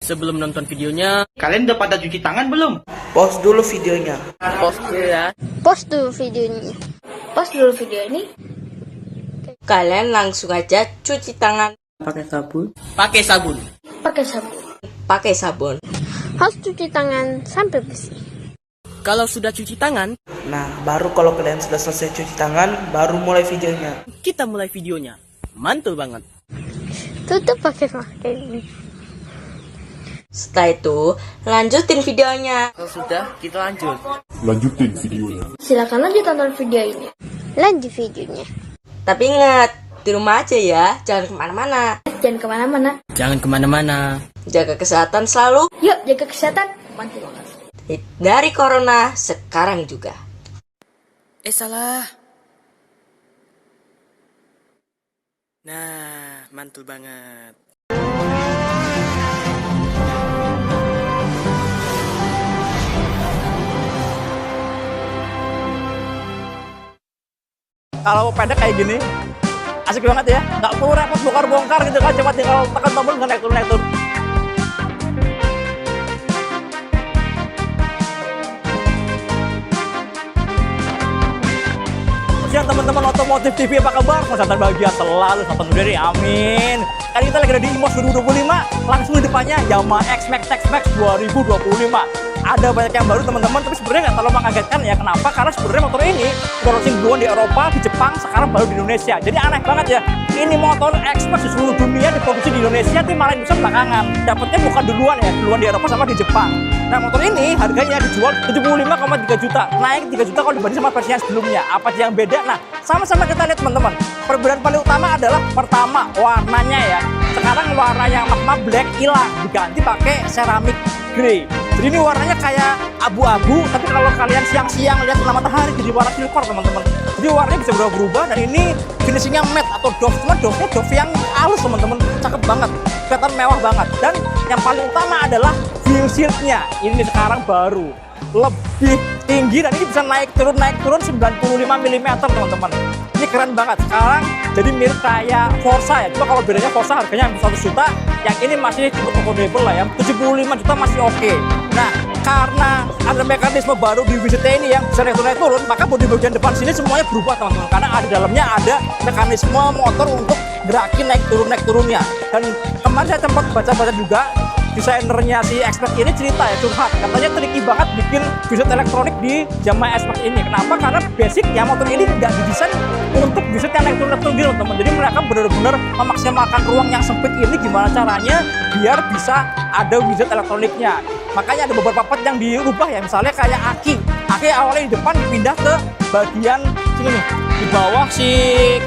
Sebelum nonton videonya, Kalian udah pada cuci tangan belum? Pause dulu videonya. pause dulu ya. Pause dulu videonya. Pause dulu video ini. Kalian langsung aja cuci tangan Pakai sabun. Pakai sabun. Pakai sabun. pakai sabun. Harus cuci tangan sampai bersih. Kalau sudah cuci tangan, Nah, baru kalau kalian sudah selesai cuci tangan, baru mulai videonya. kita mulai videonya. Mantul banget. Tutup pakai masker ini. Setelah itu, lanjutin videonya. Kalau sudah, kita lanjut. Lanjutin videonya. Silakan lanjut tonton video ini. Lanjut videonya. Tapi ingat, di rumah aja ya, jangan kemana-mana. Jangan kemana-mana. Jangan kemana-mana. Jaga kesehatan selalu, Yuk jaga kesehatan. Mantul banget. dari corona sekarang juga. Salah. Nah, mantul banget. Kalau pendek kayak gini asik banget ya, nggak perlu repot bongkar-bongkar gitu kan, cuma tinggal tekan tombol nggak naik turun. Siang teman-teman otomotif TV, apa kabar? Kesehatan bahagia selalu, selamat dari amin. Kali kita lagi ada di IMOS 2025, langsung di depannya Yamaha X-Max 2025. Ada banyak yang baru teman-teman, tapi sebenarnya nggak terlalu mengagetkan ya. Kenapa? Karena sebenarnya motor ini udah launching duluan di Eropa, di Jepang, sekarang baru di Indonesia. Jadi aneh banget ya. Ini motor X-Max di seluruh dunia diproduksi di Indonesia, tapi malah bisa belakangan. Dapatnya bukan duluan ya, duluan di Eropa sama di Jepang. Nah, motor ini harganya dijual 75,3 juta, naik 3 juta kalau dibanding sama versi yang sebelumnya. Apa sih yang beda? Nah, sama-sama kita lihat teman-teman. Perbedaan paling utama adalah pertama warnanya ya. Sekarang warna yang magma black hilang, diganti pakai ceramic grey. Jadi ini warnanya kayak abu-abu, tapi kalau kalian siang-siang lihat kena matahari jadi warna silver teman-teman. Jadi warnanya bisa berubah-ubah, dan ini finishingnya matte atau doff. Cuma doffnya doff yang halus teman-teman, cakep banget, kelihatan mewah banget. Dan yang paling utama adalah windshield-nya. Ini sekarang baru lebih tinggi dan ini bisa naik turun 95 mm teman-teman. Ini keren banget. Sekarang jadi mirip kayak Forza ya. Cuma kalau bedanya Forza harganya 100 juta, yang ini masih cukup affordable lah ya. 75 juta masih oke. Nah, karena ada mekanisme baru di WCT ini yang bisa naik turun, maka bodi bagian depan sini semuanya berubah teman-teman. Karena ada dalamnya ada mekanisme motor untuk gerakin naik turunnya. Dan kemarin saya sempat baca-baca juga, desainernya si X-Max ini cerita ya, curhat. Katanya tricky banget bikin wiset elektronik di Yamaha X-Max ini. Kenapa? Karena basicnya motor ini nggak didesain untuk wiset yang naik turun gitu teman. Jadi mereka benar-benar memaksimalkan ruang yang sempit ini gimana caranya biar bisa ada wiset elektroniknya. Makanya ada beberapa part yang diubah ya, misalnya kayak aki awalnya di depan dipindah ke bagian sini nih, di bawah si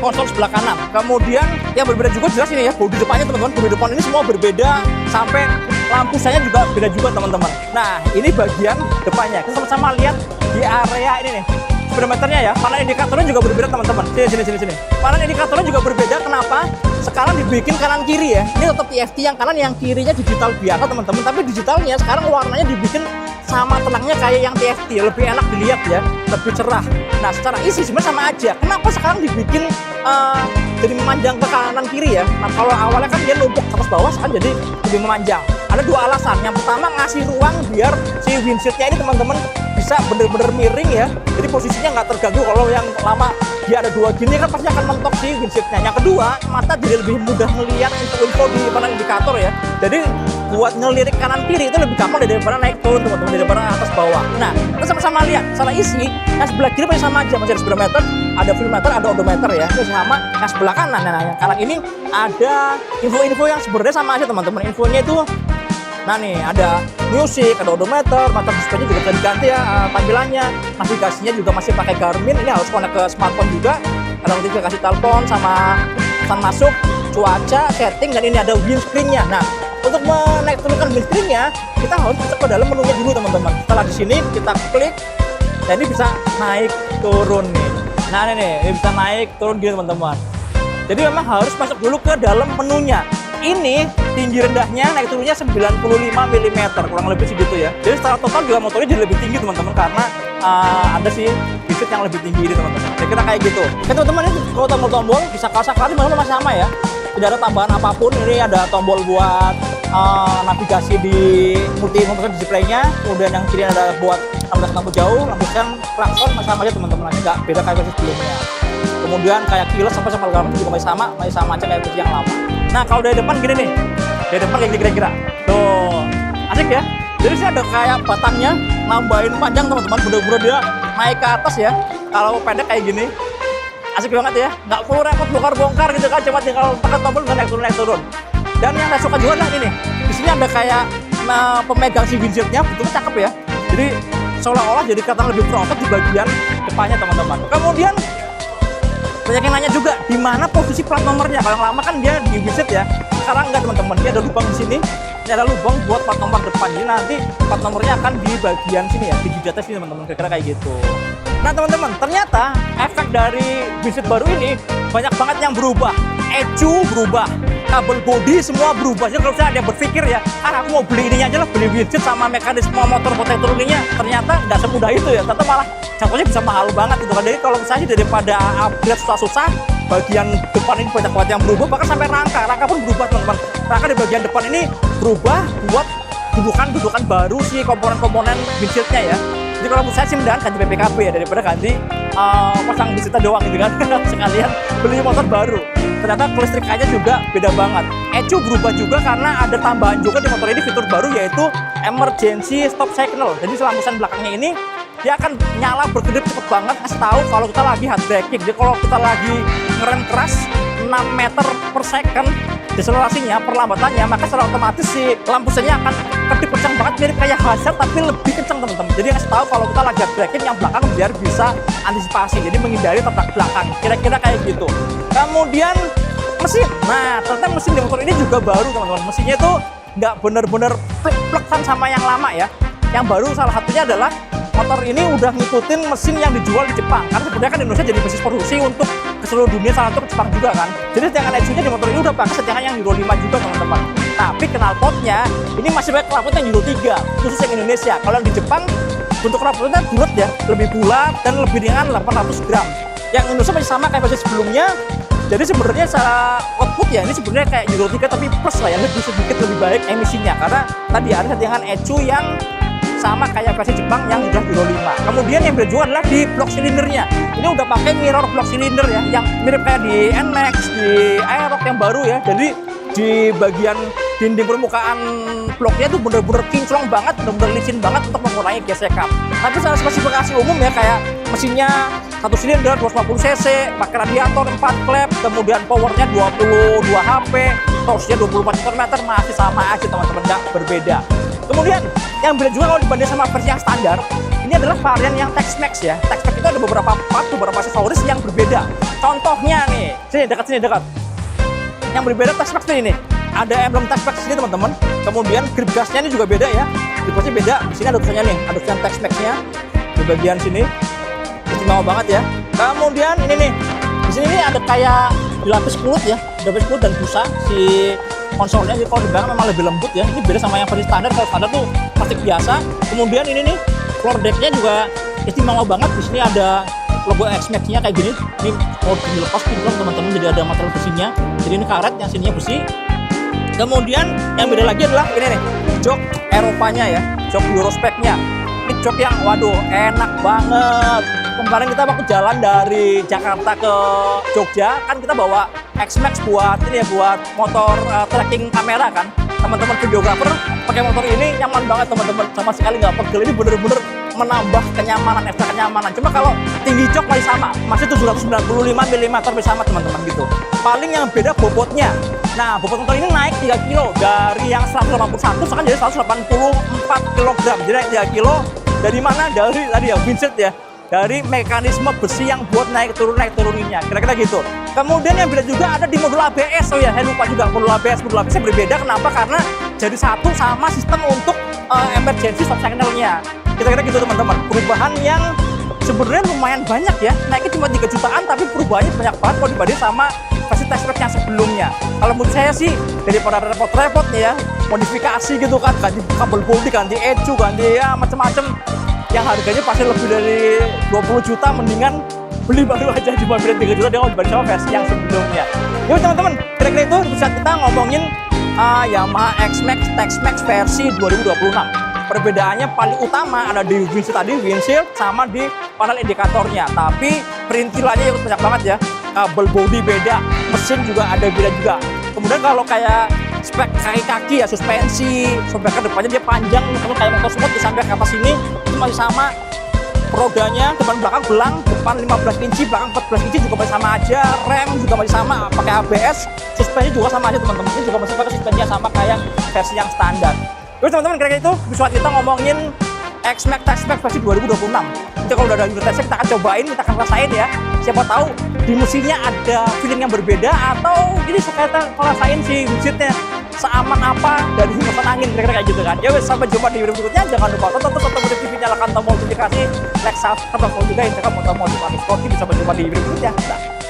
konsol sebelah kanan. Kemudian yang berbeda juga jelas ini ya, bodi depannya teman-teman, bodi depan ini semua berbeda, sampai lampu saya juga beda juga teman-teman. Nah, ini bagian depannya. Kita sama-sama lihat di area ini nih, speedometernya ya. Panel indikatornya juga berbeda teman-teman. Sini. Panel indikatornya juga berbeda. Kenapa? Sekarang dibikin kanan kiri ya. Ini tetap TFT, yang kanan yang kirinya digital biasa teman-teman. Tapi digitalnya sekarang warnanya dibikin sama tenangnya kayak yang TFT, lebih enak dilihat ya, lebih cerah. Nah, secara isi sebenarnya sama aja. Kenapa sekarang dibikin jadi memanjang ke kanan kiri ya? Nah, kalau awalnya kan dia numpuk atas bawah, sekarang jadi lebih memanjang. Ada dua alasan. Yang pertama, ngasih ruang biar si windshieldnya ini teman-teman bisa bener-bener miring ya. Jadi posisinya nggak terganggu. Kalau yang lama dia ada dua gini kan pasti akan mentok si windshieldnya. Yang kedua, mata jadi lebih mudah melihat info di panel indikator ya. Jadi buat ngelirik kanan kiri itu lebih gampang daripada naik turun teman-teman, daripada atas bawah. Nah, kita sama-sama lihat salah isi. Yang sebelah kiri masih sama aja, masih ada speedometer, ada voltmeter, ada odometer ya. Itu sama. Yang sebelah kanan, nah yang kanan ini ada info-info yang sebenarnya sama aja teman-teman. Infonya itu, nah nih ada musik, ada odometer, mata displaynya juga bisa diganti ya tampilannya. Navigasinya juga masih pakai Garmin. Ini harus connect ke smartphone juga. Ada notifikasi telepon sama pesan masuk, cuaca, setting, dan ini ada windscreen-nya. Nah, untuk menaik turunkan windscreen-nya, kita harus masuk ke dalam menunya dulu teman-teman. Setelah di sini kita klik, dan ini bisa naik turun nih. Nah ini bisa naik turun gini teman-teman. Jadi memang harus masuk dulu ke dalam menunya. Ini tinggi rendahnya naik turunnya 95 mm, kurang lebih segitu ya. Jadi secara total juga motornya jadi lebih tinggi teman-teman, karena ada sih wiset yang lebih tinggi ini teman-teman. Kira-kira kayak gitu. Oke teman-teman, ini kalau tombol-tombol bisa kasar-kasar teman-teman masih sama ya. tidak ada tambahan apapun. Ini ada tombol buat navigasi di multi function displaynya, kemudian yang kiri ada buat lampu jauh, lampu sen, klakson sama aja teman-teman, nggak beda kayak versi sebelumnya. Kemudian kayak keyless sampai segala juga masih sama aja kayak versi yang lama. Nah kalau dari depan gini nih, dari depan kayak kira-kira tuh asik ya. Jadi sini ada kayak batangnya nambahin panjang teman-teman, bener-bener dia naik ke atas ya. Kalau pendek kayak gini asik banget ya, nggak perlu repot bongkar-bongkar gitu kan, cuma tinggal tekan tombol dan naik turun. Dan yang saya suka juga adalah ini, di sini ada kayak pemegang si windshield-nya, bentuknya cakep ya. Jadi seolah-olah jadi kelihatan lebih proper di bagian depannya teman-teman. Kemudian banyak yang nanya juga di mana posisi plat nomornya. Kalau yang lama kan dia di windshield ya, sekarang enggak teman-teman. Ini ada lubang di sini, ini ada lubang buat plat nomor depan. Jadi nanti plat nomornya akan di bagian sini ya, di jatah sini teman-teman, kira-kira kayak gitu. Nah teman-teman, ternyata efek dari windshield baru ini banyak banget yang berubah. ECU berubah, kabel bodi semua berubah. Jadi kalau misalnya ada yang berpikir ya, aku mau beli ininya aja lah, beli windshield sama mekanisme motor protektor ininya, ternyata nggak semudah itu ya. Ternyata malah jatuhnya bisa mahal banget gitu kan. Jadi kalau misalnya daripada upgrade susah-susah, bagian depan ini banyak banget yang berubah, bahkan sampai rangka pun berubah teman-teman. Rangka di bagian depan ini berubah buat dudukan baru si komponen-komponen windshieldnya ya. Jadi kalau menurut saya sih mendingan ganti PPKB ya, daripada ganti pasang windshield doang gitu kan. Sekalian beli motor baru. Ternyata kelistrikannya juga beda banget. ECU berubah juga karena ada tambahan juga di motor ini fitur baru, yaitu emergency stop signal. Jadi lampu sen belakangnya ini dia akan nyala berkedip cepet banget, kasih tahu kalau kita lagi hard braking. Jadi kalau kita lagi ngerem keras 6 meter per second deselerasinya, perlambatannya, maka secara otomatis si lampu sennya akan kedip kencang banget, mirip kayak hazard tapi lebih kencang teman-teman. Jadi kasih tahu kalau kita lagi hard braking, yang belakang biar bisa antisipasi, jadi menghindari tabrak belakang, kira-kira kayak gitu. Kemudian mesin, nah ternyata mesin di motor ini juga baru teman-teman. Mesinnya itu nggak bener-bener plek-plekan sama yang lama ya. Yang baru salah satunya adalah motor ini udah ngikutin mesin yang dijual di Jepang, karena sebenarnya kan Indonesia jadi basis produksi untuk ke seluruh dunia, salah satu ke Jepang juga kan. Jadi settingan ECU-nya di motor ini udah pakai settingan yang Euro 5 juga teman-teman. Tapi knalpotnya ini masih banyak knalpot yang Euro 3 khusus yang Indonesia. Kalau yang di Jepang bentuk knalpotnya bulat ya, lebih bulat dan lebih ringan 800 gram. Yang Indonesia masih sama kayak versi sebelumnya. Jadi sebenarnya secara output ya ini sebenarnya kayak Euro 3 tapi plus lah ya, lebih sedikit lebih baik emisinya, karena tadi ada settingan ECU yang sama kayak versi Jepang yang udah Euro 5. Kemudian yang beda juga adalah di blok silindernya. Ini udah pakai mirror blok silinder ya, yang mirip kayak di NMAX, di Aerox yang baru ya. Jadi di bagian dinding permukaan bloknya itu bener-bener kinclong banget, bener-bener licin banget untuk mengurangi gesekan. Tapi secara spesifikasi umum ya, kayak mesinnya 1 silinder 250 cc, pakai radiator 4 klep, kemudian powernya 22 HP, torsinya 24 Nm, masih sama aja teman-teman, nggak berbeda. Kemudian yang beda juga kalau dibanding sama versi yang standar, ini adalah varian yang Tex-Mex ya. Tex-Mex itu ada beberapa part, beberapa aksesoris yang berbeda. Contohnya nih, sini dekat. Yang berbeda Tex-Mex ini, ada emblem Tex-Mex di sini teman-teman. Kemudian grip gasnya ini juga beda ya. Grip gasnya beda. Di sini ada tulisannya nih, ada tulisan Tex-Mex-nya di bagian sini. Istimewa banget ya. Kemudian ini nih, di sini nih ada kayak dilapis kulit ya, dilapis kulit dan busa si konsolnya. Jadi kalau dibilang memang lebih lembut ya. Ini beda sama yang versi standar. Kalau standar tuh plastik biasa. Kemudian ini nih floor decknya juga istimewa banget. Di sini ada logo X-Max-nya kayak gini. Ini mau dilepas pinjol teman-teman. Jadi ada material besinya. Jadi ini karet yang sininya besi. Kemudian yang beda lagi adalah ini nih, jok Eropanya ya, jok Eurospec-nya. Ini jok yang waduh enak banget. Kemarin kita waktu jalan dari Jakarta ke Jogja kan kita bawa X-Max buat ini ya, buat motor tracking kamera kan. Teman-teman videografer pakai motor ini nyaman banget teman-teman, sama sekali nggak pegel. Ini bener-bener menambah kenyamanan, ekstra kenyamanan. Cuma kalau tinggi jok masih sama, masih 795 mm bersama teman-teman gitu. Paling yang beda bobotnya. Nah, bobot motor ini naik 3 kilo dari yang 181 sekarang jadi 184 kg. Jadi naik 3 kilo dari mana? Dari tadi ya windshield ya. Dari mekanisme besi yang buat naik turuninnya, kira-kira gitu. Kemudian yang beda juga ada di modul ABS. Oh ya, saya lupa juga modul ABS-nya berbeda. Kenapa? Karena jadi satu sama sistem untuk emergency stop signal-nya. Kira-kira gitu teman-teman. Perubahan yang sebenarnya lumayan banyak ya. Naiknya cuma 3 jutaan, tapi perubahannya banyak banget kalau dibanding sama versi Tex-Mex yang sebelumnya. Kalau menurut saya sih daripada repot-repot ya, modifikasi gitu kan, ganti kabel bodi, ganti ECU, ganti ya macam-macam. Yang harganya pasti lebih dari 20 juta, mendingan beli baru aja, cuma beda 3 juta dia dibanding sama versi yang sebelumnya. Yuk teman-teman, kira-kira itu bisa kita ngomongin Yamaha X-Max Tex-Max versi 2026. Perbedaannya paling utama ada di windshield tadi, windshield sama di panel indikatornya. Tapi perintilannya yang banyak banget ya. Kabel body beda, mesin juga ada beda juga. Kemudian kalau kayak spek kaki-kaki ya, suspensi, sampai ke depannya dia panjang, kalau kayak motor sport sampai ke atas sini itu masih sama. Rodanya depan belakang belang, depan 15 inci, belakang 14 inci juga masih sama aja. Rem juga masih sama, pakai ABS. Suspensi juga sama aja teman-teman. Ini juga masih pakai suspensi yang sama kayak versi yang standar. Terus teman-teman, kira-kira itu bisa kita ngomongin X-Max Tex-Max versi 2026. Jadi kalau udah ada unit tesnya kita akan cobain, kita akan rasain ya. Siapa tahu di mesinnya ada feeling yang berbeda, atau ini suka kita ngerasain si windshieldnya seaman apa dari hembusan angin, kira-kira kayak gitu kan. Ya wes, sampai jumpa di video berikutnya. Jangan lupa tonton Otomotif TV, nyalakan tombol notifikasi, like, subscribe, dan follow juga Instagram Otomotif _. Sampai jumpa di video berikutnya. Dah.